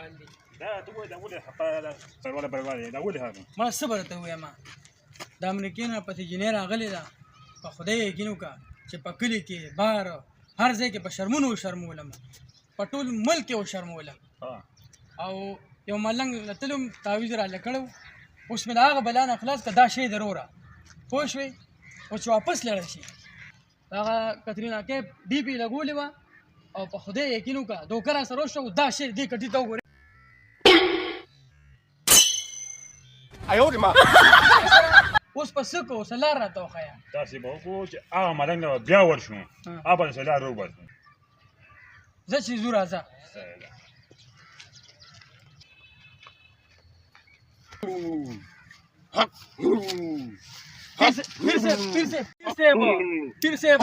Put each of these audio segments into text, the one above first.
حال دی دا ته وایې دا ولې خفه ده سرواله پرواله دا ولې هغه ما څه به درته ووایم د امریکې نه پسې جینۍ راغلې ده په خدای یقین وکړه چې په کلي کې بار هر ځای کې په شرمونو وشرمولم په ټول ملک کې وشرمولم او یو ملنګ لتلو تعویض راله کړو اوس مې د هغه بلا نه خلاص که دا شی دروره پوه شوې اوس چې واپس لاړه شي هغه کترینا کیف ډي پي لګولې وه او په خدای یقین وکړه دوکه را سره وشوه دا شی دې کټي ته وګورې اوس په څه کوو څه لار راته وښیه داسې به وکړو چې هغه ملنګ نه به بیا ورشو هغه به داسې لار وباسو زه چې ځو راځه پیر صاحب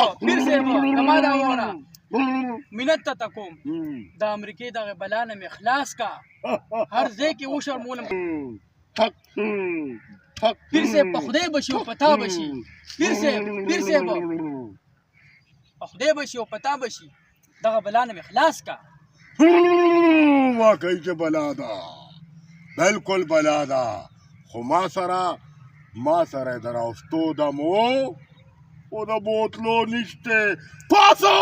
زما دا واوره منت ته کوم د امریکې دغه بلا نه مې خلاص کا هر ځای کې وشرمولم پیر صاحب په خدای بشي او په تا بشي پیر صاحب په خدای بشي او په تا بشي دغه بلا نه مې خلاص کا واقعي چې بلا ده بلکل بلا ده خو ما سره د راوستو دمو او د بوتلو نشته پاسه